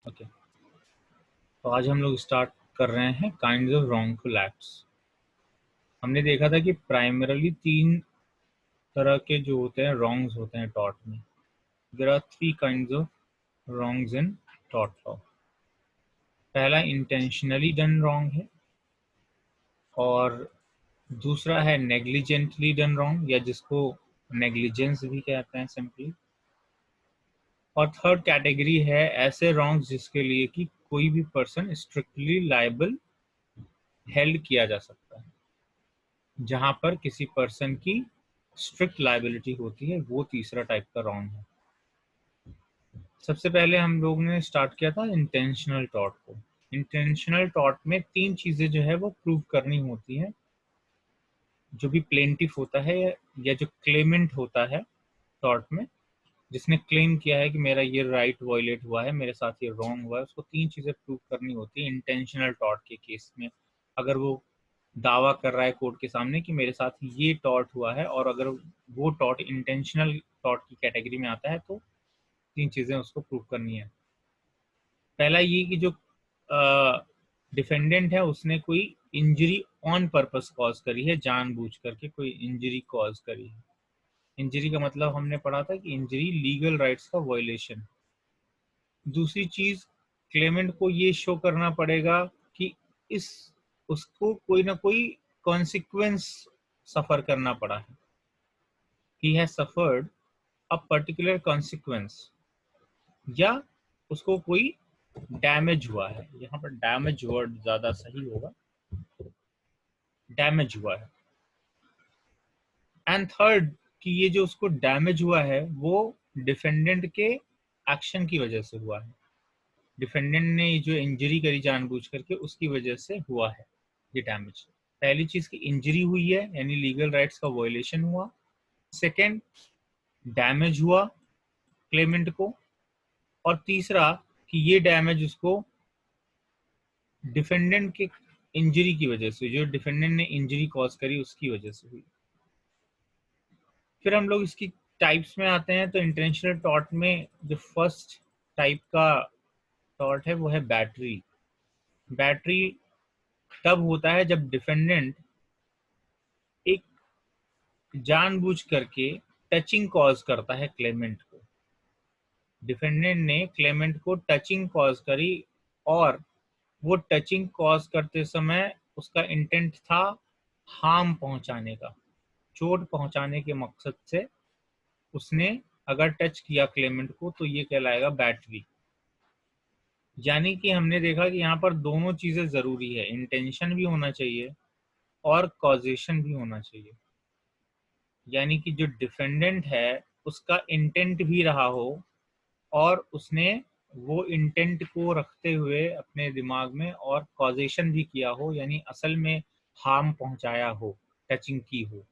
Okay, तो आज हम लोग स्टार्ट कर रहे हैं काइंड्स ऑफ रॉन्गफुल एक्ट्स। हमने देखा था कि प्राइमरली तीन तरह के जो होते हैं रॉन्ग्स होते हैं टॉर्ट में। There are three kinds of wrongs in tort law. पहला इंटेंशनली डन रॉन्ग है, और दूसरा है नेग्लिजेंटली डन रॉन्ग, या जिसको नेग्लिजेंस भी कहते हैं सिंपली। और थर्ड कैटेगरी है ऐसे रॉन्ग्स जिसके लिए कि कोई भी पर्सन स्ट्रिक्टली लायबल हेल्ड किया जा सकता है, जहां पर किसी पर्सन की स्ट्रिक्ट लायबिलिटी होती है, वो तीसरा टाइप का रॉन्ग है। सबसे पहले हम लोग ने स्टार्ट किया था इंटेंशनल टॉर्ट को। इंटेंशनल टॉर्ट में तीन चीजें जो है वो प्रूव करनी होती हैं। जो भी प्लेंटिफ होता है या जो क्लेमेंट होता है टॉर्ट में, जिसने क्लेम किया है कि मेरा ये राइट वायलेट हुआ है, मेरे साथ ये रॉन्ग हुआ है, उसको तीन चीजें प्रूव करनी होती है इंटेंशनल टॉर्ट के केस में। अगर वो दावा कर रहा है कोर्ट के सामने कि मेरे साथ ये टॉर्ट हुआ है, और अगर वो टॉर्ट इंटेंशनल टॉर्ट की कैटेगरी में आता है, तो तीन चीजें उसको प्रूव करनी है। पहला ये कि जो डिफेंडेंट है उसने कोई इंजरी ऑन पर्पस कॉज करी है, जानबूझ करके कोई इंजरी कॉज करी है। इंजरी का मतलब हमने पढ़ा था कि इंजरी लीगल राइट्स का वायलेशन। दूसरी चीज, क्लेमेंट को ये शो करना पड़ेगा कि इस उसको कोई ना कोई कॉन्सिक्वेंस सफर करना पड़ा है। He has suffered a particular consequence, या उसको कोई डैमेज हुआ है। यहाँ पर डैमेज वर्ड ज्यादा सही होगा, डैमेज हुआ है। एंड थर्ड, कि ये जो उसको डैमेज हुआ है वो डिफेंडेंट के एक्शन की वजह से हुआ है। डिफेंडेंट ने जो इंजरी करी जानबूझ करके, उसकी वजह से हुआ है ये डैमेज। पहली चीज की इंजरी हुई है, यानी लीगल राइट्स का वायलेशन हुआ। सेकंड, डैमेज हुआ क्लेमेंट को। और तीसरा, कि ये डैमेज उसको डिफेंडेंट के इंजरी की वजह से, जो डिफेंडेंट ने इंजरी कॉज करी उसकी वजह से हुई। फिर हम लोग इसकी टाइप्स में आते हैं। तो इंटेंशनल टॉर्ट में जो फर्स्ट टाइप का टॉर्ट है वो है बैटरी। बैटरी तब होता है जब डिफेंडेंट एक जानबूझ करके टचिंग कॉज करता है क्लेमेंट को। डिफेंडेंट ने क्लेमेंट को टचिंग कॉज करी, और वो टचिंग कॉज करते समय उसका इंटेंट था हार्म पहुंचाने का, चोट पहुंचाने के मकसद से उसने अगर टच किया क्लेमेंट को, तो ये कहलाएगा बैटरी। यानी कि हमने देखा कि यहाँ पर दोनों चीजें जरूरी है, इंटेंशन भी होना चाहिए और कॉजेशन भी होना चाहिए। यानी कि जो डिफेंडेंट है उसका इंटेंट भी रहा हो, और उसने वो इंटेंट को रखते हुए अपने दिमाग में और कॉजेशन भी किया हो, यानी असल में हार्म पहुंचाया हो, टचिंग की हो।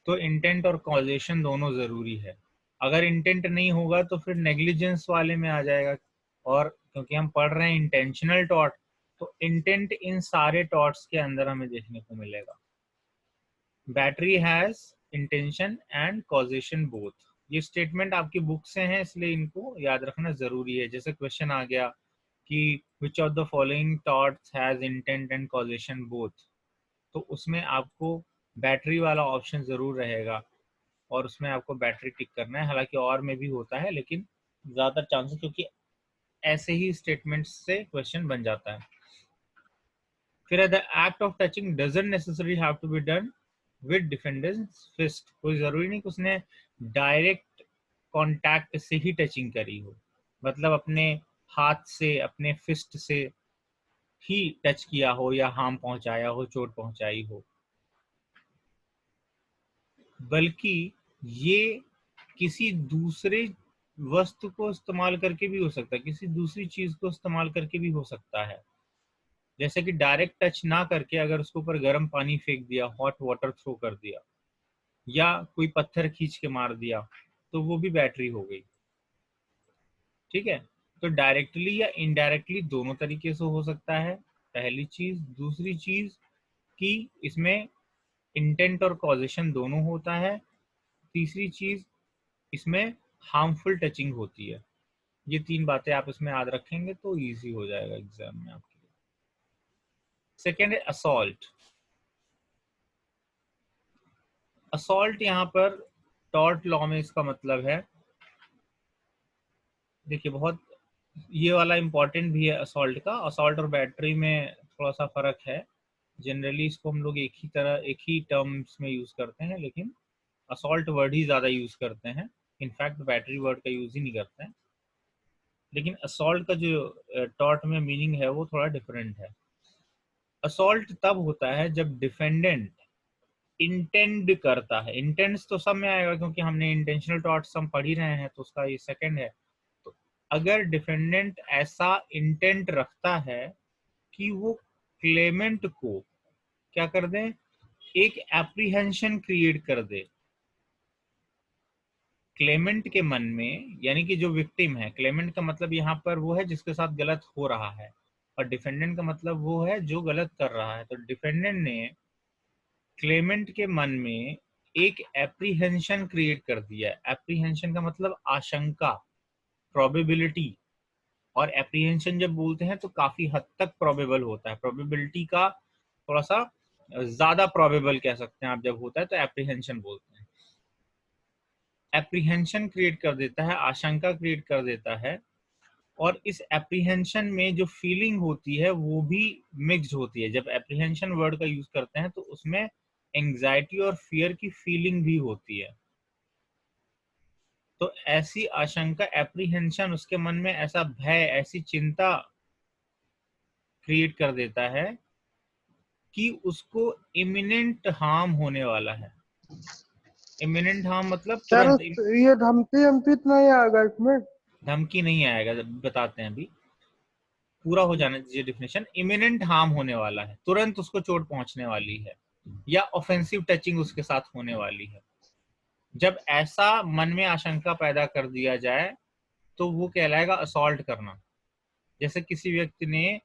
तो इंटेंट और कॉजेशन दोनों जरूरी है। अगर इंटेंट नहीं होगा तो फिर नेग्लिजेंस वाले में आ जाएगा। और क्योंकि हम पढ़ रहे हैं इंटेंशनल टॉर्ट, तो इंटेंट इन सारे टॉर्ट्स के अंदर हमें देखने को मिलेगा। Battery has intention and causation both. ये स्टेटमेंट आपकी बुक से हैं, इसलिए इनको याद रखना जरूरी है। जैसे क्वेश्चन आ गया कि which of the following torts has intent and causation both, तो उसमें आपको बैटरी वाला ऑप्शन जरूर रहेगा, और उसमें आपको बैटरी टिक करना है। हालांकि और में भी होता है, लेकिन ज्यादा चांसेस, क्योंकि ऐसे ही स्टेटमेंट से क्वेश्चन बन जाता है। फिर the act of touching doesn't necessary have to be done with defendant's fist. कोई जरूरी नहीं कि उसने डायरेक्ट कांटेक्ट से ही टचिंग करी हो, मतलब अपने हाथ से, अपने फिस्ट से ही टच किया हो, या हार्म पहुंचाया हो, चोट पहुंचाई हो। बल्कि ये किसी दूसरे वस्तु को इस्तेमाल करके भी हो सकता है, किसी दूसरी चीज को इस्तेमाल करके भी हो सकता है। जैसे कि डायरेक्ट टच ना करके अगर उसके ऊपर गर्म पानी फेंक दिया, हॉट वाटर थ्रो कर दिया, या कोई पत्थर खींच के मार दिया, तो वो भी बैटरी हो गई। ठीक है, तो डायरेक्टली या इनडायरेक्टली दोनों तरीके से हो सकता है, पहली चीज। दूसरी चीज कि इसमें इंटेंट और कॉजेशन दोनों होता है। तीसरी चीज, इसमें हार्मफुल टचिंग होती है। ये 3 बातें आप इसमें याद रखेंगे तो इजी हो जाएगा एग्जाम में आपके लिए। सेकेंड है असॉल्ट। असॉल्ट यहाँ पर टॉर्ट लॉ में इसका मतलब है, देखिए बहुत ये वाला इंपॉर्टेंट भी है असॉल्ट का। असॉल्ट और बैटरी में थोड़ा सा फर्क है। जनरली इसको हम लोग एक ही टर्म्स में यूज करते हैं, लेकिन असॉल्ट वर्ड ही ज्यादा यूज करते हैं। इनफैक्ट बैटरी वर्ड का यूज ही नहीं करते हैं। लेकिन असॉल्ट का जो टॉर्ट में मीनिंग है वो थोड़ा डिफरेंट है। असॉल्ट तब होता है जब डिफेंडेंट इंटेंड करता है। इंटेंस तो सब में आएगा क्योंकि हमने इंटेंशनल टॉर्ट्स हम पढ़ ही रहे हैं, तो उसका ये सेकंड है। तो अगर डिफेंडेंट ऐसा इंटेंट रखता है कि वो क्लेमेंट को क्या कर दे, एक एप्रीहेंशन क्रिएट कर दे क्लेमेंट के मन में, यानी कि जो विक्टिम है, क्लेमेंट का मतलब यहाँ पर वो है जिसके साथ गलत हो रहा है, और डिफेंडेंट का मतलब वो है जो गलत कर रहा है। तो डिफेंडेंट ने क्लेमेंट के मन में एक एप्रीहेंशन क्रिएट कर दिया। एप्रीहेंशन का मतलब आशंका, प्रोबेबिलिटी। और एप्रीहेंशन जब बोलते हैं तो काफी हद तक प्रोबेबल होता है, प्रोबेबिलिटी का थोड़ा सा ज्यादा प्रोबेबल कह सकते हैं आप, जब होता है तो एप्रीहेंशन बोलते हैं। एप्रीहेंशन क्रिएट कर देता है, आशंका क्रिएट कर देता है, और इस एप्रीहेंशन में जो फीलिंग होती है वो भी मिक्स्ड होती है। जब एप्रीहेंशन वर्ड का यूज करते हैं तो उसमें एंजाइटी और फियर की फीलिंग भी होती है। तो ऐसी आशंका, एप्रीहेंशन, उसके मन में ऐसा भय, ऐसी चिंता क्रिएट कर देता है कि उसको इमिनेंट हार्म होने वाला है। इमिनेंट हार्म मतलब सर तुरंत। ये धमकी धमकी तो नहीं आएगा इसमें? धमकी नहीं आएगा, बताते हैं अभी, पूरा हो जाना चाहिए डिफिनेशन। इमिनेंट हार्म होने वाला है, तुरंत उसको चोट पहुंचने वाली है, या ऑफेंसिव टचिंग उसके साथ होने वाली है। जब ऐसा मन में आशंका पैदा कर दिया जाए तो वो कहलाएगा असॉल्ट करना। जैसे किसी व्यक्ति ने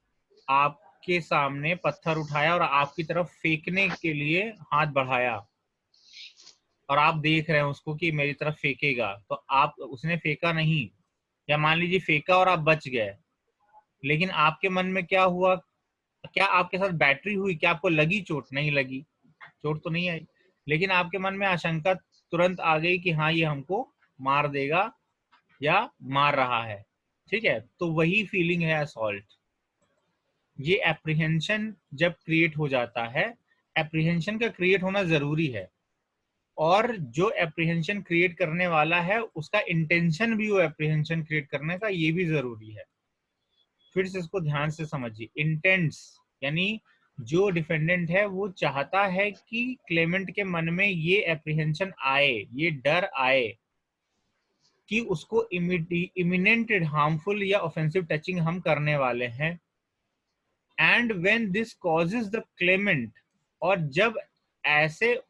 आपके सामने पत्थर उठाया और आपकी तरफ फेंकने के लिए हाथ बढ़ाया, और आप देख रहे हैं उसको कि मेरी तरफ फेंकेगा, तो आप, उसने फेंका नहीं, या मान लीजिए फेंका और आप बच गए, लेकिन आपके मन में क्या हुआ, क्या आपके साथ बैटरी हुई, क्या आपको लगी चोट? नहीं लगी, चोट तो नहीं आई, लेकिन आपके मन में आशंका तुरंत आ गई कि हाँ ये हमको मार देगा या मार रहा है। ठीक है, तो वही फीलिंग है असॉल्ट। ये एप्रीहेंशन जब क्रिएट हो जाता है, एप्रीहेंशन का क्रिएट होना जरूरी है, और जो एप्रीहेंशन क्रिएट करने वाला है उसका इंटेंशन भी वो एप्रीहेंशन क्रिएट करने का, ये भी जरूरी है। फिर से इसको ध्यान से समझिए। इंटेंट्स यानी जो डिफेंडेंट है वो चाहता है कि क्लेमेंट के मन में ये एप्रीहेंशन आए, ये डर आए कि उसको इमिनेंट हार्मफुल या ऑफेंसिव टचिंग हम करने वाले हैं। And when this causes the Clement, और जब ऐसे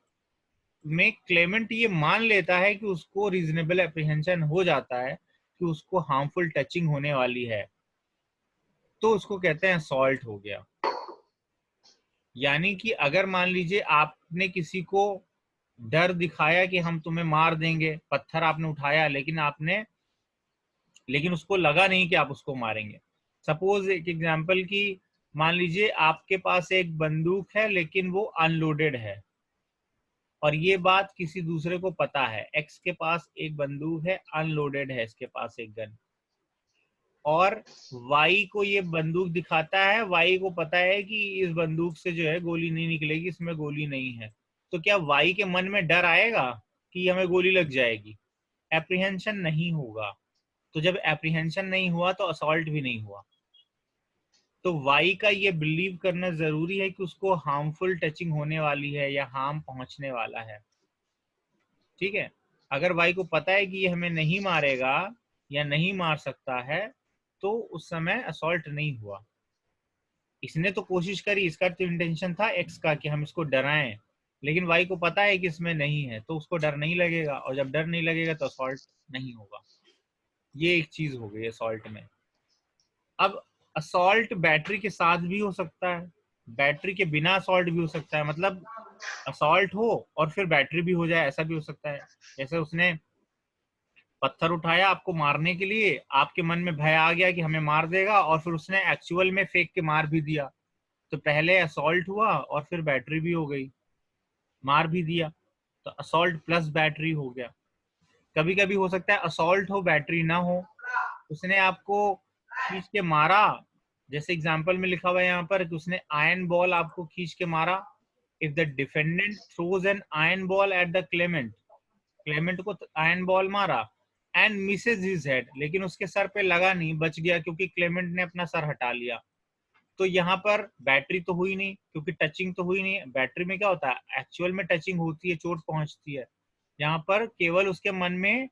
में क्लेमेंट ये मान लेता है कि उसको रीजनेबल एप्रीहेंशन हो जाता है कि उसको हार्मफुल टचिंग होने वाली है, तो उसको कहते हैं असॉल्ट हो गया। यानी कि अगर मान लीजिए आपने किसी को डर दिखाया कि हम तुम्हें मार देंगे, पत्थर आपने उठाया, लेकिन उसको लगा नहीं कि आप उसको मारेंगे। सपोज एक एग्जांपल की, मान लीजिए आपके पास एक बंदूक है लेकिन वो अनलोडेड है, और ये बात किसी दूसरे को पता है, एक्स के पास एक बंदूक है, अनलोडेड है इसके पास एक गन, और वाई को ये बंदूक दिखाता है, वाई को पता है कि इस बंदूक से जो है गोली नहीं निकलेगी, इसमें गोली नहीं है। तो क्या वाई के मन में डर आएगा कि हमें गोली लग जाएगी? एप्रीहेंशन नहीं होगा। तो जब एप्रीहेंशन नहीं हुआ तो असॉल्ट भी नहीं हुआ। तो वाई का ये बिलीव करना जरूरी है कि उसको हार्मफुल टचिंग होने वाली है या हार्म पहुंचने वाला है। ठीक है, अगर वाई को पता है कि ये हमें नहीं मारेगा या नहीं मार सकता है, तो उस समय असॉल्ट नहीं हुआ। इसने तो कोशिश करी, इसका तो इंटेंशन था एक्स का कि हम इसको डराएं, लेकिन वाई को पता है कि इसमें नहीं है, तो उसको डर नहीं लगेगा, और जब डर नहीं लगेगा तो असॉल्ट नहीं होगा। ये एक चीज हो गई असॉल्ट में। अब असॉल्ट बैटरी के साथ भी हो सकता है, बैटरी के बिना असॉल्ट भी हो सकता है, मतलब असॉल्ट हो और फिर बैटरी भी हो जाए, ऐसा भी हो सकता है। जैसे उसने पत्थर उठाया आपको मारने के लिए, आपके मन में भय आ गया कि हमें मार देगा, और फिर उसने एक्चुअल में फेंक के मार भी दिया। तो पहले असॉल्ट हुआ और फिर बैटरी भी हो गई, मार भी दिया, तो असॉल्ट प्लस बैटरी हो गया। कभी कभी हो सकता है असॉल्ट हो बैटरी ना हो, उसने आपको खींच के मारा, जैसे एग्जांपल में लिखा हुआ है यहाँ पर कि उसने आयरन बॉल आपको खींच के मारा। If the defendant throws an iron ball at the Clement, Clement को आयरन बॉल मारा एंड मिसेज हिज हेड, लेकिन उसके सर पे लगा नहीं, बच गया क्योंकि क्लेमेंट ने अपना सर हटा लिया। तो यहाँ पर बैटरी तो हुई नहीं क्योंकि टचिंग तो हुई नहीं। बैटरी में क्या होता है, एक्चुअल में टचिंग होती है, चोट पहुंचती है। यहाँ पर केवल उसके मन में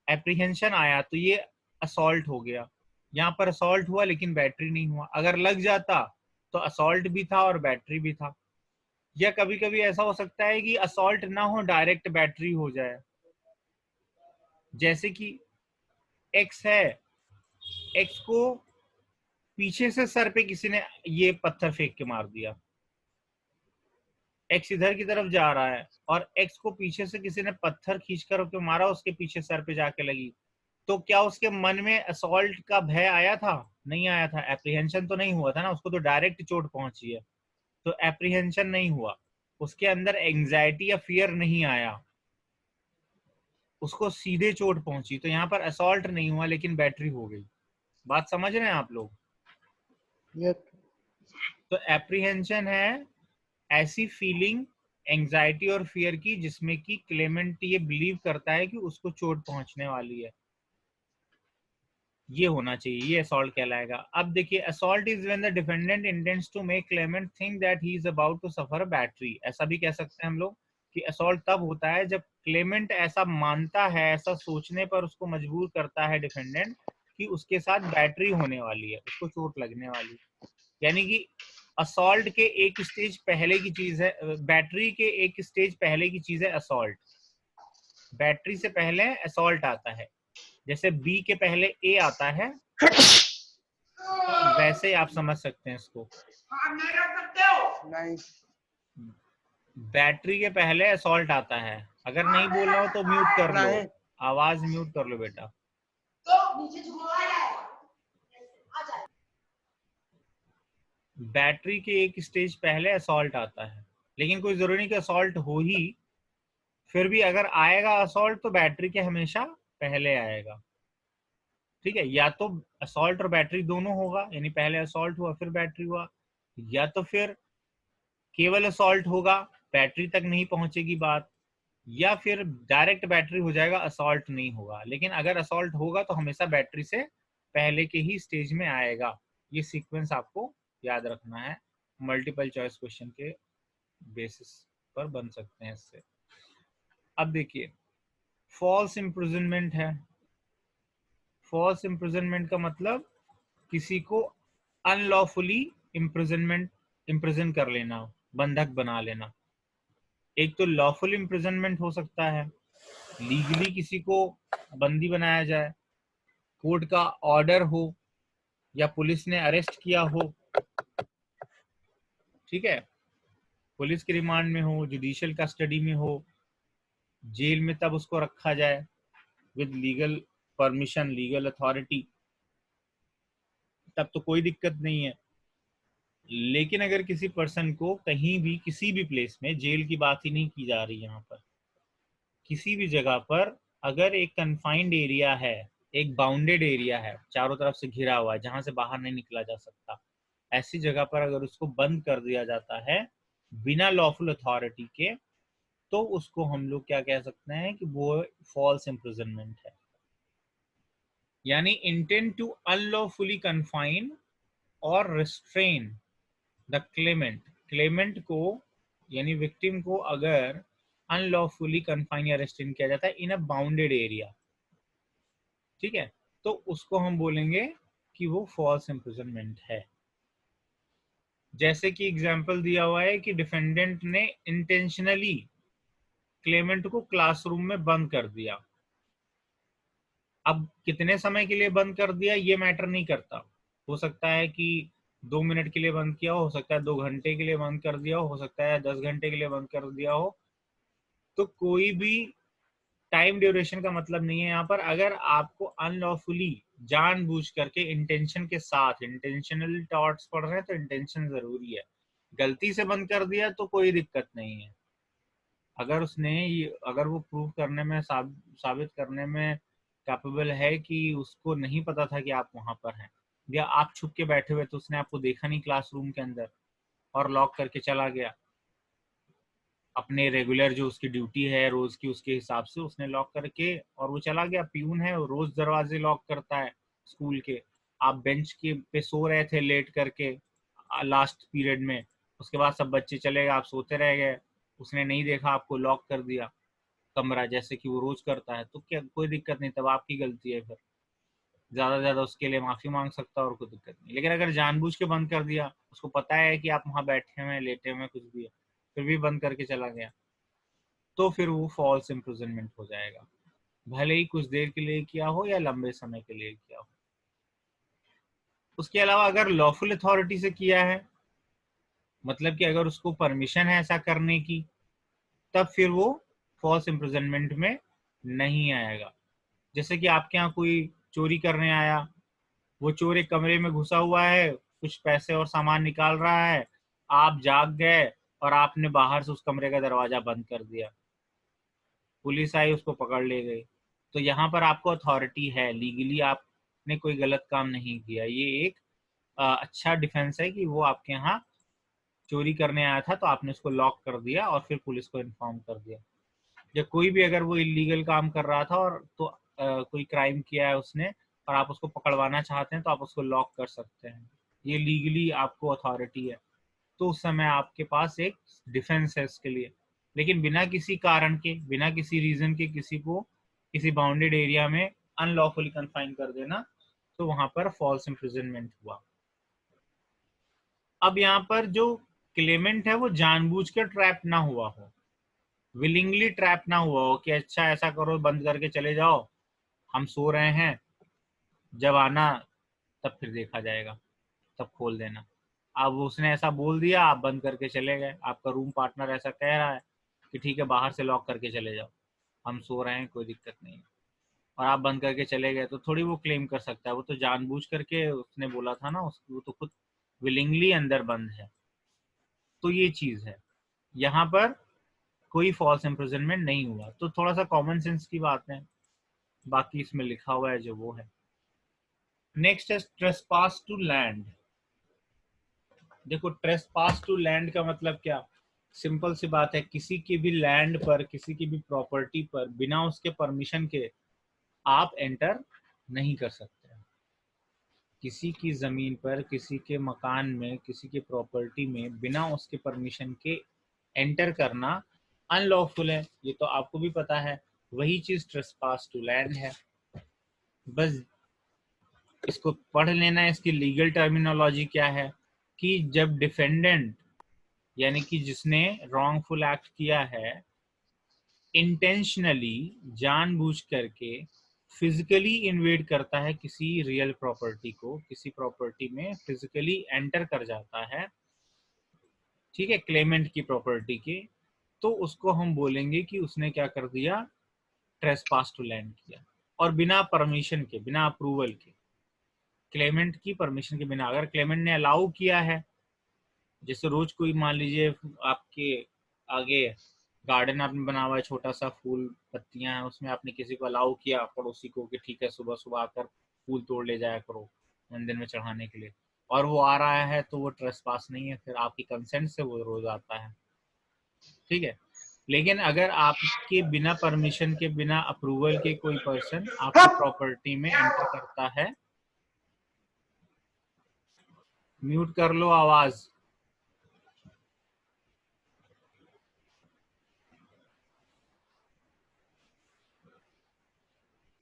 एप्रीहेंशन आया तो ये असॉल्ट हो गया। यहाँ पर असॉल्ट हुआ लेकिन बैटरी नहीं हुआ। अगर लग जाता तो असॉल्ट भी था और बैटरी भी था। या कभी कभी ऐसा हो सकता है कि असॉल्ट ना हो, डायरेक्ट बैटरी हो जाए। जैसे कि एक्स है, एक्स को पीछे से सर पे किसी ने ये पत्थर फेंक के मार दिया, एक्स इधर की तरफ जा रहा है और एक्स को पीछे से किसी ने पत्थर खींच कर के मारा, उसके पीछे सर पे जाके लगी। तो क्या उसके मन में असॉल्ट का भय आया था? नहीं आया था। एप्रीहेंशन तो नहीं हुआ था ना, उसको तो डायरेक्ट चोट पहुंची है, तो एप्रीहेंशन नहीं हुआ, उसके अंदर एंजाइटी या फियर नहीं आया, उसको सीधे चोट पहुंची। तो यहाँ पर असॉल्ट नहीं हुआ लेकिन बैटरी हो गई। बात समझ रहे हैं आप लोग? यस। तो एप्रीहेंशन है ऐसी फीलिंग, एंजाइटी और फियर की जिसमें कि क्लेमेंट ये बिलीव करता है कि उसको चोट पहुंचने वाली है, ये होना चाहिए, ये असॉल्ट कहलाएगा। अब देखिए, assault is when the defendant intends to make claimant think that he is about to suffer battery. ऐसा भी कह सकते हैं हम लोग कि असॉल्ट तब होता है जब क्लेमेंट ऐसा मानता है, ऐसा सोचने पर उसको मजबूर करता है डिफेंडेंट कि उसके साथ बैटरी होने वाली है, उसको चोट लगने वाली है। यानी कि असॉल्ट के एक स्टेज पहले की चीज है, बैटरी के एक स्टेज पहले की चीज है असॉल्ट। बैटरी से पहले असॉल्ट आता है। जैसे बी के पहले ए आता है, वैसे ही आप समझ सकते हैं इसको। नहीं। बैटरी के पहले असॉल्ट आता है। अगर नहीं बोल रहा हो तो म्यूट कर लो, नहीं। आवाज म्यूट कर लो बेटा। बैटरी के एक स्टेज पहले असॉल्ट आता है, लेकिन कोई जरूरी नहीं कि असॉल्ट हो ही, फिर भी अगर आएगा असॉल्ट तो बैटरी के हमेशा पहले आएगा। ठीक है, या तो असॉल्ट और बैटरी दोनों होगा, यानी पहले असॉल्ट हुआ फिर बैटरी हुआ, या तो फिर केवल असॉल्ट होगा, बैटरी तक नहीं पहुंचेगी बात, या फिर डायरेक्ट बैटरी हो जाएगा, असॉल्ट नहीं होगा। लेकिन अगर असॉल्ट होगा तो हमेशा बैटरी से पहले के ही स्टेज में आएगा। ये सीक्वेंस आपको याद रखना है, मल्टीपल चॉइस क्वेश्चन के बेसिस पर बन सकते हैं इससे। अब देखिए, फॉल्स इम्प्रिजनमेंट है। फॉल्स इम्प्रिजनमेंट का मतलब किसी को अनलॉफुली इम्प्रिजनमेंट, इम्प्रिजन कर लेना, बंधक बना लेना। एक तो लॉफुल इम्प्रिजनमेंट हो सकता है, लीगली किसी को बंदी बनाया जाए, कोर्ट का ऑर्डर हो या पुलिस ने अरेस्ट किया हो, ठीक है, पुलिस के रिमांड में हो, जुडिशियल कस्टडी में हो, जेल में, तब उसको रखा जाए with legal permission, legal authority, तब तो कोई दिक्कत नहीं है। लेकिन अगर किसी पर्सन को कहीं भी किसी भी प्लेस में, जेल की बात ही नहीं की जा रही यहाँ पर, किसी भी जगह पर अगर एक कन्फाइंड एरिया है, एक बाउंडेड एरिया है, चारों तरफ से घिरा हुआ है, जहां से बाहर नहीं निकला जा सकता, ऐसी जगह पर अगर उसको बंद कर दिया जाता है बिना लॉफुल अथॉरिटी के, तो उसको हम लोग क्या कह सकते हैं कि वो फॉल्स इम्प्रिजनमेंट है। यानी इंटेंट टू अनलॉफुली कन्फाइन और रिस्ट्रेन द क्लेमेंट, क्लेमेंट को यानी विक्टिम को अगर अनलॉफुली कन्फाइन या रेस्ट्रेन किया जाता है इन अ बाउंडेड एरिया, ठीक है, तो उसको हम बोलेंगे कि वो फॉल्स इम्प्रिजनमेंट है। जैसे कि एग्जांपल दिया हुआ है कि डिफेंडेंट ने इंटेंशनली क्लेमेंट को क्लासरूम में बंद कर दिया। अब कितने समय के लिए बंद कर दिया ये मैटर नहीं करता, हो सकता है कि 2 मिनट के लिए बंद किया हो सकता है 2 घंटे के लिए बंद कर दिया हो सकता है 10 घंटे के लिए बंद कर दिया हो। तो कोई भी टाइम ड्यूरेशन का मतलब नहीं है यहाँ पर। अगर आपको अनलॉफुली जानबूझ करके इंटेंशन के साथ, इंटेंशनल थॉट्स पढ़ रहे हैं तो इंटेंशन जरूरी है। गलती से बंद कर दिया तो कोई दिक्कत नहीं है। अगर अगर वो प्रूव करने में साबित करने में कैपेबल है कि उसको नहीं पता था कि आप वहां पर हैं, या आप छुप के बैठे हुए तो उसने आपको देखा नहीं क्लासरूम के अंदर और लॉक करके चला गया, अपने रेगुलर जो उसकी ड्यूटी है रोज की उसके हिसाब से उसने लॉक करके और वो चला गया। प्यून है, वो रोज दरवाजे लॉक करता है स्कूल के। आप बेंच के पे सो रहे थे लेट करके लास्ट पीरियड में, उसके बाद सब बच्चे चले गए, आप सोते रह गए, उसने नहीं देखा, आपको लॉक कर दिया कमरा जैसे कि वो रोज करता है, तो क्या कोई दिक्कत नहीं, तब आपकी गलती है। फिर ज्यादा से ज्यादा उसके लिए माफी मांग सकता है और कोई दिक्कत नहीं। लेकिन अगर जानबूझ के बंद कर दिया, उसको पता है कि आप वहां बैठे हुए लेटे हुए कुछ भी है, फिर भी बंद करके चला गया, तो फिर वो फॉल्स इम्प्रिजनमेंट हो जाएगा, भले ही कुछ देर के लिए किया हो या लंबे समय के लिए किया हो। उसके अलावा अगर लॉफुल अथॉरिटी से किया है, मतलब कि अगर उसको परमिशन है ऐसा करने की, तब फिर वो फॉल्स इम्प्रिजनमेंट में नहीं आएगा। जैसे कि आपके यहाँ कोई चोरी करने आया, वो चोर एक कमरे में घुसा हुआ है, कुछ पैसे और सामान निकाल रहा है, आप जाग गए और आपने बाहर से उस कमरे का दरवाजा बंद कर दिया, पुलिस आई उसको पकड़ ले गई, तो यहाँ पर आपको अथॉरिटी है, लीगली आपने कोई गलत काम नहीं किया। ये एक अच्छा डिफेंस है कि वो आपके यहाँ चोरी करने आया था तो आपने उसको लॉक कर दिया और फिर पुलिस को इन्फॉर्म कर दिया। या कोई भी अगर वो इलीगल काम कर रहा था और तो कोई क्राइम किया है उसने और आप उसको पकड़वाना चाहते हैं तो आप उसको लॉक कर सकते हैं, ये लीगली आपको अथॉरिटी है। तो उस समय आपके पास एक डिफेंस है इसके लिए। लेकिन बिना किसी कारण के, बिना किसी रीजन के किसी को किसी बाउंडेड एरिया में अनलॉफुली कन्फाइन कर देना, तो वहां पर फॉल्स इम्प्रिजनमेंट हुआ। अब यहाँ पर जो क्लेमेंट है वो जानबूझ कर ट्रैप ना हुआ हो, विलिंगली ट्रैप ना हुआ हो कि अच्छा ऐसा करो बंद करके चले जाओ, हम सो रहे हैं, जब आना तब फिर देखा जाएगा, तब खोल देना। अब उसने ऐसा बोल दिया, आप बंद करके चले गए, आपका रूम पार्टनर ऐसा कह रहा है कि ठीक है बाहर से लॉक करके चले जाओ, हम सो रहे हैं कोई दिक्कत नहीं है, और आप बंद करके चले गए, तो थोड़ी वो क्लेम कर सकता है। वो तो जानबूझ करके उसने बोला था ना, उसको वो तो खुद विलिंगली अंदर बंद है। तो ये चीज है, यहाँ पर कोई फॉल्स इम्प्रिजनमेंट नहीं हुआ। तो थोड़ा सा कॉमन सेंस की बात है, बाकी इसमें लिखा हुआ है जो वो है। नेक्स्ट है ट्रेसपास टू लैंड। देखो ट्रेसपास टू लैंड का मतलब क्या, सिंपल सी बात है, किसी की भी लैंड पर, किसी की भी प्रॉपर्टी पर बिना उसके परमिशन के आप एंटर नहीं कर सकते। किसी की जमीन पर, किसी के मकान में, किसी की प्रॉपर्टी में बिना उसके परमिशन के एंटर करना अनलॉफुल है, ये तो आपको भी पता है। वही चीज ट्रेसपास टू लैंड है। बस इसको पढ़ लेना है, इसकी लीगल टर्मिनोलॉजी क्या है, कि जब डिफेंडेंट यानी कि जिसने रॉन्गफुल एक्ट किया है, इंटेंशनली जानबूझ करके फिजिकली इन्वेड करता है किसी रियल प्रॉपर्टी को, किसी प्रॉपर्टी में फिजिकली एंटर कर जाता है, ठीक है, क्लेमेंट की प्रॉपर्टी के, तो उसको हम बोलेंगे कि उसने क्या कर दिया, ट्रेसपास टू लैंड किया। और बिना परमिशन के, बिना अप्रूवल के, क्लेमेंट की परमिशन के बिना, अगर क्लेमेंट ने अलाउ किया है, जैसे रोज कोई मान लीजिए आपके आगे गार्डन आपने बना हुआ है, छोटा सा फूल पत्तियां हैं, उसमें आपने किसी को अलाउ किया पड़ोसी को कि ठीक है सुबह सुबह आकर फूल तोड़ ले जाया करो मंदिर में चढ़ाने के लिए, और वो आ रहा है, तो वो ट्रेसपास नहीं है, फिर आपकी कंसेंट से वो रोज आता है, ठीक है। लेकिन अगर आपके बिना परमिशन के, बिना अप्रूवल के कोई पर्सन आपकी प्रॉपर्टी में एंटर करता है, म्यूट कर लो आवाज।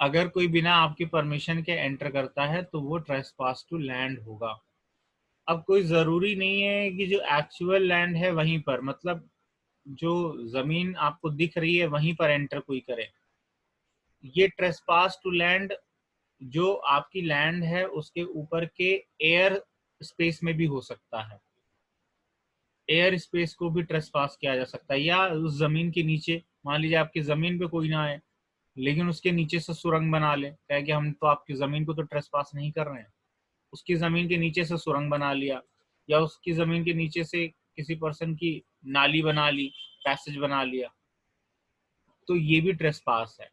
अगर कोई बिना आपकी परमिशन के एंटर करता है तो वो ट्रेसपास टू लैंड होगा। अब कोई जरूरी नहीं है कि जो एक्चुअल लैंड है वहीं पर, मतलब जो जमीन आपको दिख रही है वहीं पर एंटर कोई करे। ये ट्रेसपास टू लैंड जो आपकी लैंड है उसके ऊपर के एयर स्पेस में भी हो सकता है, एयर स्पेस को भी ट्रेसपास किया जा सकता है, या उस जमीन के नीचे, मान लीजिए आपकी जमीन पे कोई ना आए, लेकिन उसके नीचे से सुरंग बना ले, कहे कि हम तो आपकी जमीन को तो ट्रेसपास नहीं कर रहे हैं, उसकी जमीन के नीचे से सुरंग बना लिया, या उसकी जमीन के नीचे से किसी पर्सन की नाली बना ली, पैसेज बना लिया, तो ये भी ट्रेसपास है।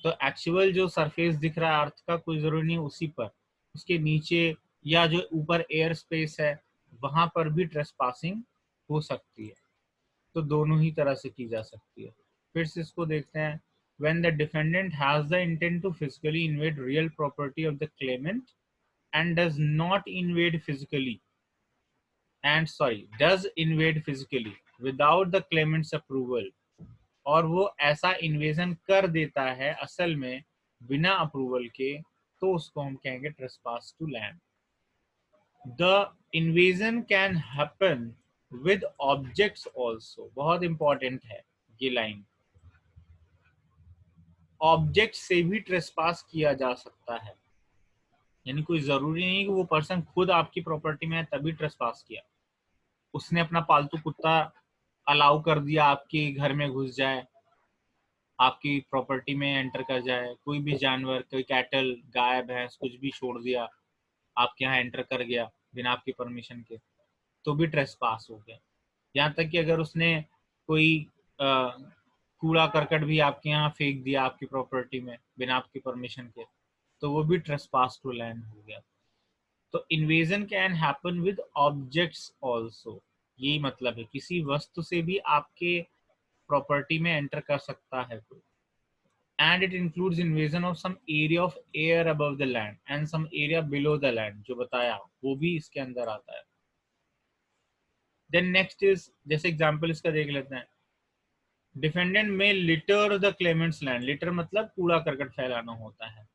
तो एक्चुअल जो सरफेस दिख रहा है अर्थ का, कोई जरूरी नहीं उसी पर, उसके नीचे या जो ऊपर एयर स्पेस है वहां पर भी ट्रेसपासिंग हो सकती है। तो दोनों ही तरह से की जा सकती है। फिर से इसको देखते हैं। when the defendant has the intent to physically invade real property of the claimant and does invade physically without the claimant's approval, और वो ऐसा इन्वेजन कर देता है असल में बिना अप्रूवल के, तो उसको हम कहेंगे trespass to land. The invasion can happen with objects also, बहुत इंपॉर्टेंट है ये लाइन, ऑब्जेक्ट से भी ट्रेसपास किया जा सकता है। यानी कोई जरूरी नहीं कि वो पर्सन खुद आपकी प्रॉपर्टी में है तभी ट्रेसपास किया, उसने अपना पालतू कुत्ता अलाउ कर दिया आपके घर में घुस जाए, आपकी प्रॉपर्टी में एंटर कर जाए, कोई भी जानवर, कोई कैटल, गाय भैंस कुछ भी छोड़ दिया, आपके यहाँ एंटर कर गया बिना आपकी परमिशन के, तो भी ट्रेसपास हो गया। यहाँ तक कि अगर उसने कोई कूड़ा करकट भी आपके यहाँ फेंक दिया आपकी प्रॉपर्टी में बिना आपकी परमिशन के, तो वो भी ट्रेसपास टू लैंड हो गया। तो invasion can happen with objects also, यही मतलब है किसी वस्तु से भी आपके प्रॉपर्टी में एंटर कर सकता है कोई। And it includes invasion of some area of air above the land and some area below the land, जो बताया वो भी इसके अंदर आता है। Then next is, जैसे एग्जांपल इसका देख लेते हैं, डिफेंडेंट में litre the Clements land, litre मतलब कूड़ा करकट फैलाना होता है,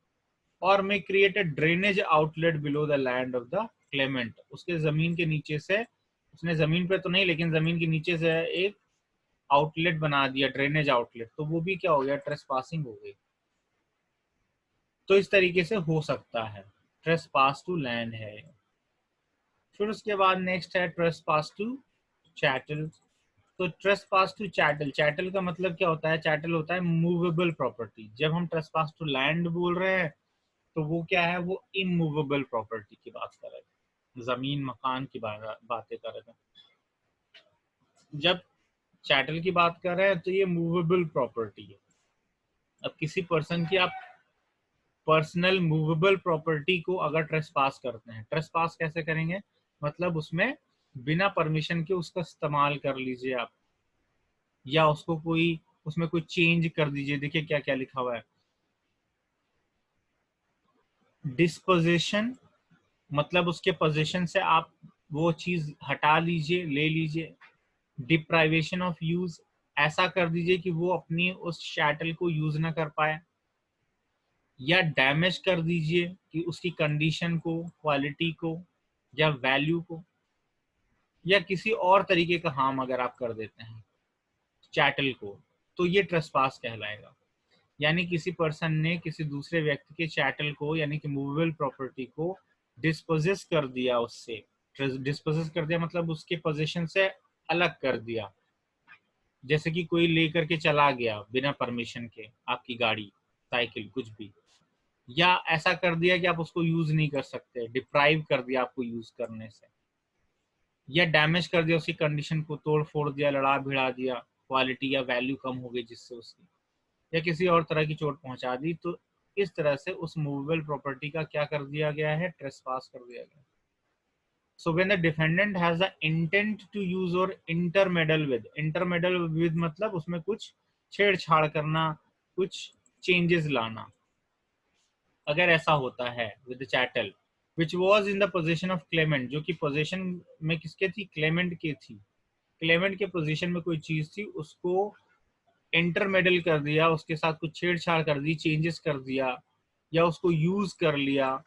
और में create a drainage outlet below the land of the Clement, उसके जमीन के नीचे से, उसने जमीन पे तो नहीं लेकिन जमीन के नीचे से एक आउटलेट बना दिया, ड्रेनेज आउटलेट, तो वो भी क्या हो गया, ट्रेसपासिंग हो गई। तो इस तरीके से हो सकता है, ट्रेसपास टू लैंड है। फिर उसके बाद नेक्स्ट है ट्रेसपास टू चैटल। तो ट्रेसपास टू चैटल, चैटल का मतलब क्या होता है, चैटल होता है मूवेबल प्रॉपर्टी। जब हम ट्रेसपास टू लैंड बोल रहे हैं तो वो क्या है, वो इमूवेबल प्रॉपर्टी की बात कर रहे हैं, जमीन मकान की बातें कर रहे हैं। जब चैटल की बात कर रहे हैं तो ये मूवेबल प्रॉपर्टी है। अब किसी पर्सन की आप पर्सनल मूवेबल प्रॉपर्टी को अगर ट्रेसपास करते हैं, ट्रेसपास कैसे करेंगे, मतलब उसमें बिना परमिशन के उसका इस्तेमाल कर लीजिए आप, या उसको कोई उसमें कोई चेंज कर दीजिए। देखिए क्या क्या लिखा हुआ है, डिस्पोजिशन मतलब उसके पोजीशन से आप वो चीज हटा लीजिए, ले लीजिए। डिप्राइवेशन ऑफ यूज, ऐसा कर दीजिए कि वो अपनी उस शैटल को यूज ना कर पाए, या डैमेज कर दीजिए कि उसकी कंडीशन को, क्वालिटी को, या वैल्यू को, या किसी और तरीके का हार्म अगर आप कर देते हैं चैटल को, तो ये ट्रेसपास कहलाएगा। यानी किसी पर्सन ने किसी दूसरे व्यक्ति के चैटल को, यानी कि मूवेबल प्रॉपर्टी को डिस्पोजेस कर दिया, उससे डिस्पोजेस कर दिया मतलब उसके पोजीशन से अलग कर दिया। जैसे कि कोई लेकर के चला गया बिना परमिशन के आपकी गाड़ी, साइकिल, कुछ भी, या ऐसा कर दिया कि आप उसको यूज नहीं कर सकते, डिप्राइव कर दिया आपको यूज करने से, या डैमेज कर दिया, उसकी कंडीशन को तोड़ फोड़ दिया, लड़ा भिड़ा दिया, क्वालिटी या वैल्यू कम हो गई जिससे उसकी, या किसी और तरह की चोट पहुंचा दी, तो इस तरह से उस मूवेबल प्रॉपर्टी का क्या कर दिया गया है, ट्रेसपास कर दिया गया। So when the defendant has the intent to use or intermeddle with मतलब उसमें कुछ छेड़छाड़ करना, कुछ चेंजेस लाना, अगर ऐसा होता है with chattel which was in the position of Clement, जो कि पोजिशन में किसके थी, क्लेमेंट की थी, क्लेमेंट के पोजिशन में कोई चीज थी, उसको इंटरमेडल कर दिया, उसके साथ कुछ छेड़छाड़ कर दी, चेंजेस कर दिया, या उसको यूज कर लिया,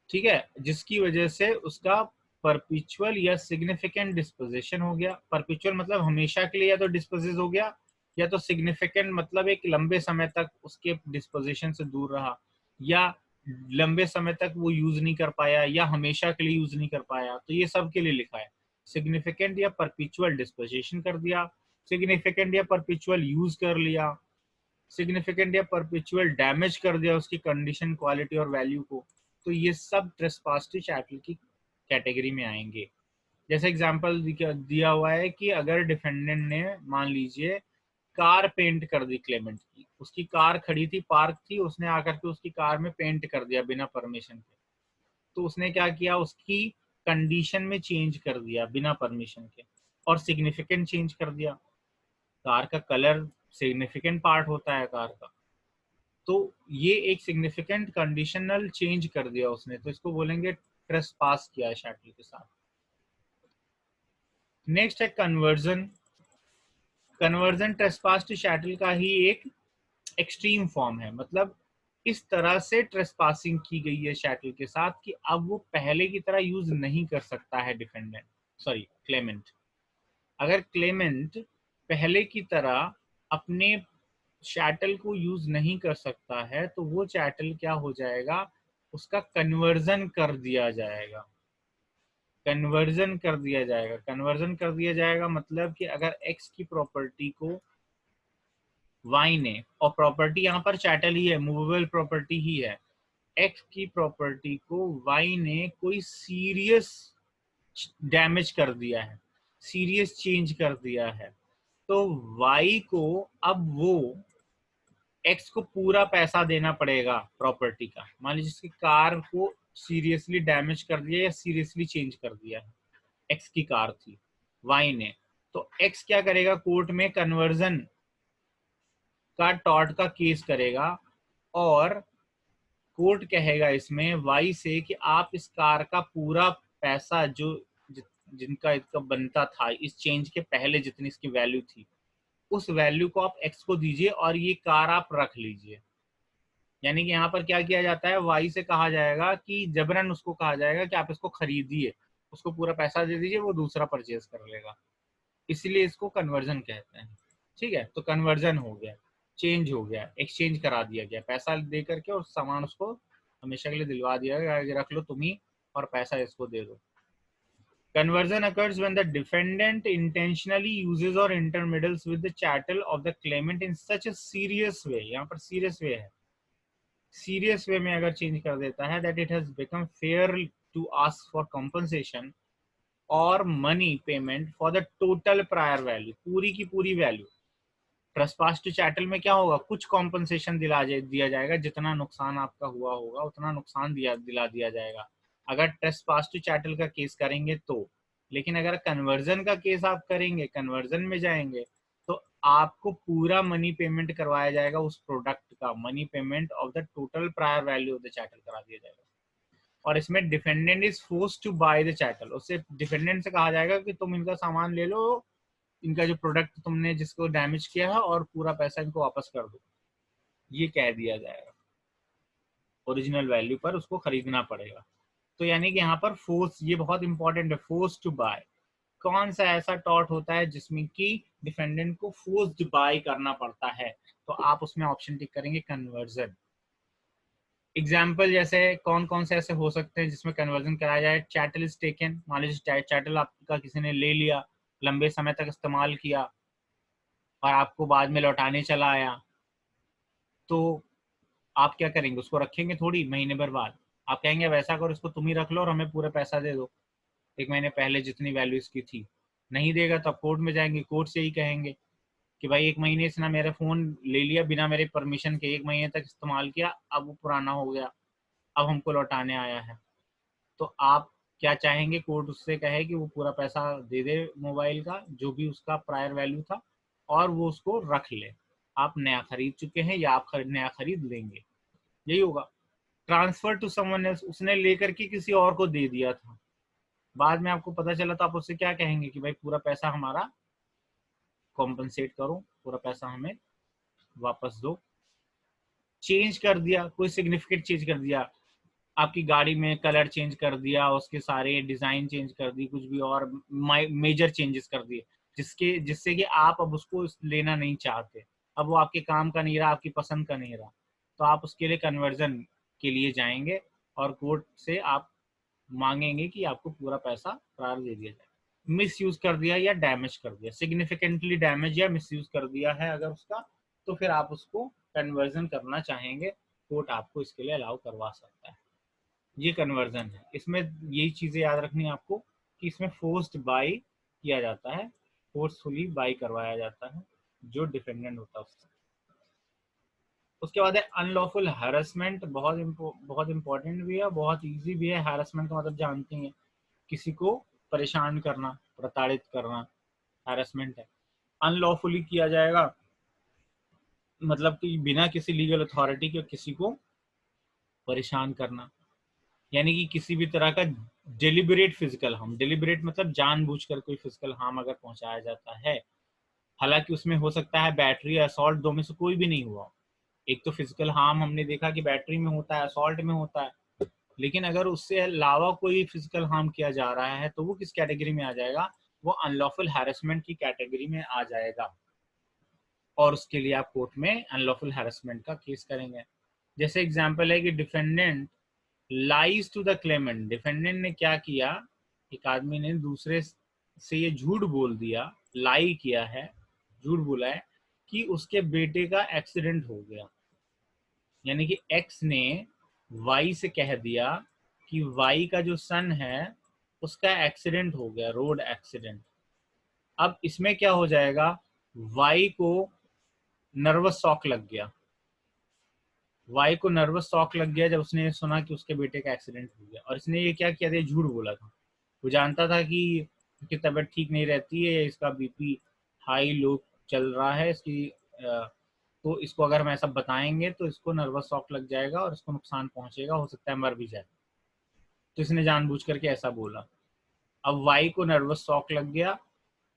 ठीक है, जिसकी वजह से उसका परपिचुअल या सिग्निफिकेंट डिस्पोजिशन हो गया। परपिचुअल मतलब हमेशा के लिए या तो डिस्पोजेस हो गया, या तो सिग्निफिकेंट मतलब एक लंबे समय तक उसके डिस्पोजिशन से दूर रहा, या लंबे समय तक वो यूज नहीं कर पाया, या हमेशा के लिए यूज नहीं कर पाया, तो ये सब के लिए लिखा है। सिग्निफिकेंट या परपिचुअल डिस्पोजिशन कर दिया, सिग्निफिकेंट या परपिचुअल यूज कर लिया, सिग्निफिकेंट या परपेचुअल डैमेज कर दिया उसकी कंडीशन, क्वालिटी और वैल्यू को, तो ये सब ट्रेसपास टू चैटल की कैटेगरी में आएंगे। जैसे एग्जांपल दिया हुआ है कि अगर डिफेंडेंट ने मान लीजिए कार पेंट कर दी क्लेमेंट की, उसकी कार खड़ी थी, पार्क थी, उसने आकर के उसकी कार में पेंट कर दिया बिना परमिशन के, तो उसने क्या किया, उसकी कंडीशन में चेंज कर दिया बिना परमिशन के, और सिग्निफिकेंट चेंज कर दिया। कार का कलर सिग्निफिकेंट पार्ट होता है कार का, तो ये एक सिग्निफिकेंट कंडीशनल चेंज कर दिया उसने, तो इसको बोलेंगे ट्रेसपास किया है शैटल के साथ। नेक्स्ट है कन्वर्जन। कन्वर्जन ट्रेसपास टू शैटल का ही एक एक्सट्रीम फॉर्म है, मतलब इस तरह से ट्रेसपासिंग की गई है शैटल के साथ कि अब वो पहले की तरह यूज नहीं कर सकता है डिफेंडेंट, सॉरी क्लेमेंट। अगर क्लेमेंट पहले की तरह अपने चैटल को यूज नहीं कर सकता है, तो वो चैटल क्या हो जाएगा, उसका कन्वर्जन कर दिया जाएगा। कन्वर्जन कर दिया जाएगा, कन्वर्जन कर दिया जाएगा मतलब कि अगर एक्स की प्रॉपर्टी को वाई ने, और प्रॉपर्टी यहाँ पर चैटल ही है, मूवेबल प्रॉपर्टी ही है, एक्स की प्रॉपर्टी को वाई ने कोई सीरियस डैमेज कर दिया है, सीरियस चेंज कर दिया है, तो वाई को अब वो एक्स को पूरा पैसा देना पड़ेगा प्रॉपर्टी का। मान लीजिए जिसकी कार को सीरियसली डैमेज कर दिया या सीरियसली चेंज कर दिया है, एक्स की कार थी, वाई ने, तो एक्स क्या करेगा, कोर्ट में कन्वर्जन का टॉर्ट का केस करेगा, और कोर्ट कहेगा इसमें वाई से कि आप इस कार का पूरा पैसा जो जिनका इसका बनता था इस चेंज के पहले, जितनी इसकी वैल्यू थी, उस वैल्यू को आप एक्स को दीजिए और ये कार आप रख लीजिए। यानी कि यहाँ पर क्या किया जाता है, वाई से कहा जाएगा कि जबरन उसको कहा जाएगा कि आप इसको खरीदिए, उसको पूरा पैसा दे दीजिए, वो दूसरा परचेज कर लेगा, इसलिए इसको कन्वर्जन कहते हैं। ठीक है, तो कन्वर्जन हो गया, चेंज हो गया, एक्सचेंज करा दिया गया, पैसा दे करके और सामान उसको हमेशा के लिए दिलवा दिया गया, रख लो तुम ही और पैसा इसको दे दो। Conversion occurs when the defendant intentionally uses or intermeddles with the chattel of the claimant in such a serious way, यहाँ पर serious way है, serious way में अगर change कर देता है, that it has become fair to ask for compensation or money payment for the total prior value, पूरी की पूरी वैल्यू। ट्रेसपास टू चैटल में क्या होगा, कुछ कॉम्पनसेशन दिया जाएगा, जितना नुकसान आपका हुआ होगा उतना नुकसान दिला दिया जाएगा, अगर ट्रेसपास टू चैटल का केस करेंगे तो। लेकिन अगर कन्वर्जन का केस आप करेंगे, कन्वर्जन में जाएंगे, तो आपको पूरा मनी पेमेंट करवाया जाएगा, उस प्रोडक्ट का money payment of the total prior value of the chattel करा दिया जाएगा। और इसमें defendant is forced to buy the chattel, उससे डिफेंडेंट से कहा जाएगा कि तुम इनका सामान ले लो, इनका जो प्रोडक्ट तुमने जिसको डैमेज किया है, और पूरा पैसा इनको वापस कर दो, ये कह दिया जाएगा, ओरिजिनल वैल्यू पर उसको खरीदना पड़ेगा। तो यानी कि यहाँ पर फोर्स, ये बहुत इंपॉर्टेंट है, फोर्स टू बाय। कौन सा ऐसा टॉर्ट होता है जिसमें कि डिफेंडेंट को फोर्स्ड बाय करना पड़ता है, तो आप उसमें ऑप्शन टिक करेंगे कन्वर्जन। एग्जाम्पल जैसे कौन कौन से ऐसे हो सकते हैं जिसमें कन्वर्जन कराया जाए, चैटल इज टेकन, मान लीजिए चैटल आपका किसी ने ले लिया, लंबे समय तक इस्तेमाल किया और आपको बाद में लौटाने चला आया, तो आप क्या करेंगे, उसको रखेंगे थोड़ी महीने भर बाद, आप कहेंगे वैसा करो, इसको तुम ही रख लो और हमें पूरा पैसा दे दो, एक महीने पहले जितनी वैल्यू इसकी थी। नहीं देगा तो आप कोर्ट में जाएंगे, कोर्ट से ही कहेंगे कि भाई एक महीने से ना मेरा फ़ोन ले लिया बिना मेरे परमिशन के, एक महीने तक इस्तेमाल किया, अब वो पुराना हो गया, अब हमको लौटाने आया है, तो आप क्या चाहेंगे, कोर्ट उससे कहे कि वो पूरा पैसा दे दे मोबाइल का जो भी उसका प्रायर वैल्यू था, और वो उसको रख ले, आप नया खरीद चुके हैं या आप नया खरीद लेंगे, यही होगा। ट्रांसफर टू समवन एल्स, उसने लेकर के किसी और को दे दिया था, बाद में आपको पता चला, तो आप उससे क्या कहेंगे कि भाई पूरा पैसा हमारा कॉम्पनसेट करो, पूरा पैसा हमें वापस दो। चेंज कर दिया, कोई सिग्निफिकेंट चेंज कर दिया, आपकी गाड़ी में कलर चेंज कर दिया, उसके सारे डिजाइन चेंज कर दी, कुछ भी और मेजर चेंजेस कर दिए, जिससे कि आप अब उसको लेना नहीं चाहते, अब वो आपके काम का नहीं रहा, आपकी पसंद का नहीं रहा, तो आप उसके लिए कन्वर्जन के लिए जाएंगे और कोर्ट से आप मांगेंगे कि आपको पूरा पैसा प्रार दे दिया जाए। मिस यूज कर दिया या डैमेज कर दिया, सिग्निफिकेंटली डैमेज या मिस यूज कर दिया है अगर उसका, तो फिर आप उसको कन्वर्जन करना चाहेंगे, कोर्ट आपको इसके लिए अलाउ करवा सकता है। ये कन्वर्जन है। इसमें यही चीज़ें याद रखनी है आपको कि इसमें फोर्स्ड बाई किया जाता है, फोर्सफुली बाई करवाया जाता है जो डिफेंडेंट होता है उससे। उसके बाद है अनलॉफुल हैरेसमेंट। बहुत इंपॉर्टेंट भी है, बहुत इजी भी है। हैरेसमेंट का मतलब जानते हैं, किसी को परेशान करना, प्रताड़ित करना, हैरेसमेंट है। अनलॉफुली किया जाएगा मतलब कि बिना किसी लीगल अथॉरिटी के किसी को परेशान करना, यानी कि किसी भी तरह का डेलिबरेट फिजिकल हार्म। डेलिबरेट मतलब जानबूझकर कोई फिजिकल हार्म अगर पहुंचाया जाता है, हालांकि उसमें हो सकता है बैटरी या असॉल्ट, दो में से कोई भी नहीं हुआ। एक तो फिजिकल हार्म हमने देखा कि बैटरी में होता है, असॉल्ट में होता है, लेकिन अगर उससे अलावा कोई फिजिकल हार्म किया जा रहा है तो वो किस कैटेगरी में आ जाएगा? वो अनलॉफुल हैरेसमेंट की कैटेगरी में आ जाएगा, और उसके लिए आप कोर्ट में अनलॉफुल हैरेसमेंट का केस करेंगे। जैसे एग्जांपल है कि defendant lies to the claimant. Defendant ने क्या किया? एक आदमी ने दूसरे से ये झूठ बोल दिया, लाई किया है, झूठ बोला है कि उसके बेटे का एक्सीडेंट हो गया। यानी कि एक्स ने वाई से कह दिया कि वाई का जो सन है उसका एक्सीडेंट हो गया, रोड एक्सीडेंट। अब इसमें क्या हो जाएगा? वाई को नर्वस शॉक लग गया। वाई को नर्वस शॉक लग गया जब उसने सुना कि उसके बेटे का एक्सीडेंट हो गया, और इसने ये क्या किया था? झूठ बोला था। वो जानता था कि इसकी तबीयत ठीक नहीं रहती है, इसका बीपी हाई लो चल रहा है, इसकी तो इसको अगर हम ऐसा बताएंगे तो इसको नर्वस शॉक लग जाएगा और इसको नुकसान पहुंचेगा, हो सकता है मर भी जाए। तो इसने जानबूझ करके ऐसा बोला। अब वाई को नर्वस शॉक लग गया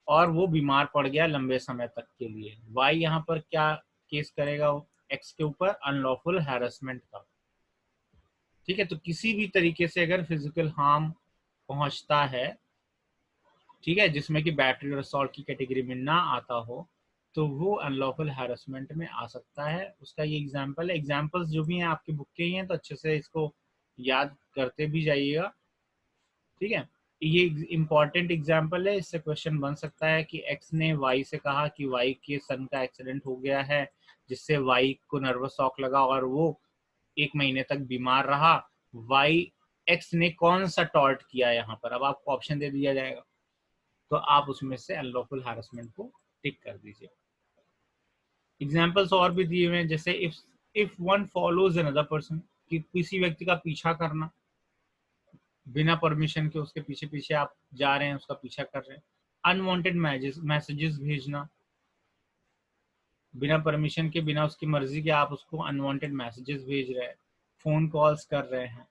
और वो बीमार पड़ गया लंबे समय तक के लिए। वाई यहाँ पर क्या केस करेगा? एक्स के ऊपर अनलॉफुल हैरेसमेंट का। ठीक है, तो किसी भी तरीके से अगर फिजिकल हार्म पहुंचता है, ठीक है, जिसमें कि बैटरी और असॉल्ट की कैटेगरी में ना आता हो, तो वो अनलॉफुल हैरेसमेंट में आ सकता है। उसका ये एग्जांपल है। एग्जांपल्स जो भी हैं आपकी बुक के ही हैं, तो अच्छे से इसको याद करते भी जाइएगा। ठीक है, ये इंपॉर्टेंट एग्जाम्पल है, इससे क्वेश्चन बन सकता है कि एक्स ने वाई से कहा कि वाई के सन का एक्सीडेंट हो गया है, जिससे वाई को नर्वस शॉक लगा और वो 1 महीने तक बीमार रहा। वाई एक्स ने कौन सा टॉर्ट किया यहाँ पर? अब आपको ऑप्शन दे दिया जाएगा, तो आप उसमें से अनलॉफुल हैरेसमेंट को टिक कर दीजिए। एग्जाम्पल्स और भी दिए हुए हैं, जैसे if one follows another person, कि किसी व्यक्ति का पीछा करना बिना परमिशन के, उसके पीछे पीछे आप जा रहे हैं, उसका पीछा कर रहे हैं। अनवांटेड मैसेजेस भेजना, बिना परमिशन के, बिना उसकी मर्जी के आप उसको अनवांटेड मैसेजेस भेज रहे हैं, फोन कॉल्स कर रहे हैं।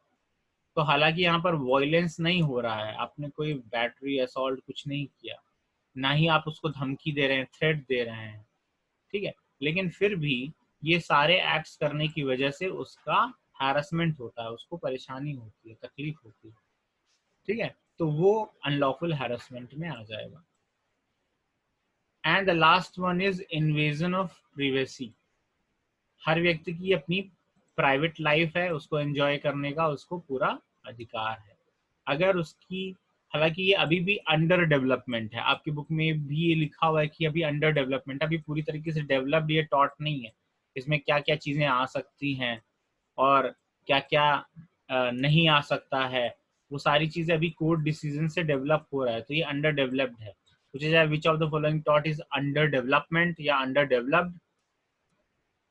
तो हालांकि यहाँ पर वॉयलेंस नहीं हो रहा है, आपने कोई बैटरी असॉल्ट कुछ नहीं किया, ना ही आप उसको धमकी दे रहे हैं, थ्रेट दे रहे हैं, ठीक है, लेकिन फिर भी ये सारे एक्ट्स करने की वजह से उसका हैरेसमेंट होता है, उसको परेशानी होती है, तकलीफ होती है। ठीक है, तो वो अनलॉफुल हैरेसमेंट में आ जाएगा। And the last one is invasion of privacy. हर व्यक्ति की अपनी प्राइवेट लाइफ है, उसको एंजॉय करने का उसको पूरा अधिकार है। अगर उसकी, हालांकि ये अभी भी अंडर डेवलपमेंट है, आपकी बुक में भी ये लिखा हुआ है कि अभी अंडर डेवलपमेंट, अभी पूरी तरीके से डेवलप्ड ये टॉट नहीं है, इसमें क्या क्या चीजें आ सकती हैं और क्या क्या नहीं आ सकता है, वो सारी चीजें अभी कोर्ट डिसीजन से डेवलप हो रहा है, तो ये अंडर डेवलप्ड है। पूछे which of the following taught is under development या अंडर डेवलप्ड,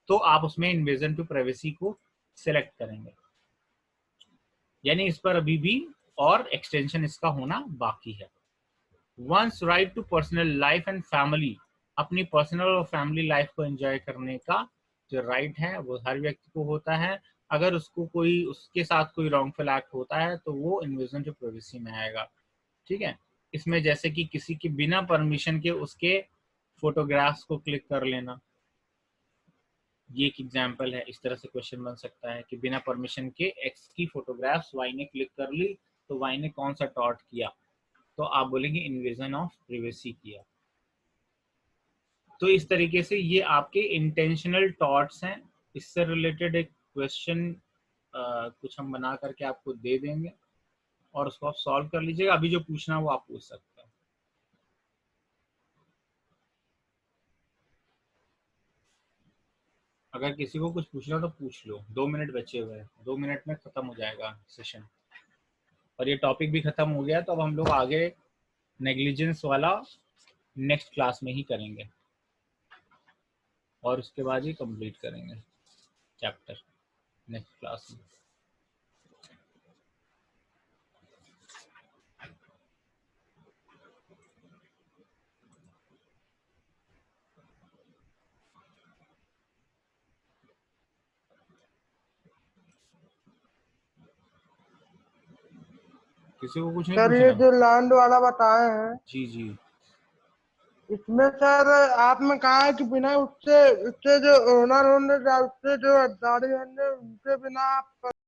तो आप उसमें इन्वेजन टू प्राइवेसी को सिलेक्ट करेंगे, यानी इस पर अभी भी और एक्सटेंशन इसका होना बाकी है। Once right to personal life and family, अपनी पर्सनल और फैमिली लाइफ को एंजॉय करने का जो राइट है वो हर व्यक्ति को होता है। अगर उसको कोई, उसके साथ कोई रॉन्गफुल एक्ट होता है तो वो इन्वेजन टू प्राइवेसी में आएगा। ठीक है, इसमें जैसे कि किसी के बिना परमिशन के उसके फोटोग्राफ्स को क्लिक कर लेना, ये एक एग्जाम्पल है। इस तरह से क्वेश्चन बन सकता है कि बिना परमिशन के एक्स की फोटोग्राफ्स वाई ने क्लिक कर ली, तो वाई ने कौन सा टॉर्ट किया? तो आप बोलेंगे इन्वेजन ऑफ प्रिवेसी किया। तो इस तरीके से ये आपके इंटेंशनल टॉर्ट्स हैं। इससे रिलेटेड एक क्वेश्चन कुछ हम बना करके आपको दे देंगे और उसको आप सॉल्व कर लीजिएगा। अभी जो पूछना है वो आप पूछ सकते हैं। अगर किसी को कुछ पूछना तो पूछ लो, 2 मिनट बचे हुए हैं, 2 मिनट में खत्म हो जाएगा सेशन और ये टॉपिक भी खत्म हो गया। तो अब हम लोग आगे नेग्लिजेंस वाला नेक्स्ट क्लास में ही करेंगे और उसके बाद ही कंप्लीट करेंगे चैप्टर नेक्स्ट क्लास में। किसी को कुछ नहीं सर ये पूछना? जो लैंड वाला बताए हैं, जी जी। इसमें सर आपने कहा है कि बिना उससे उससे जो ओनर होंगे या उससे जो दादी होंगे उनके बिना आप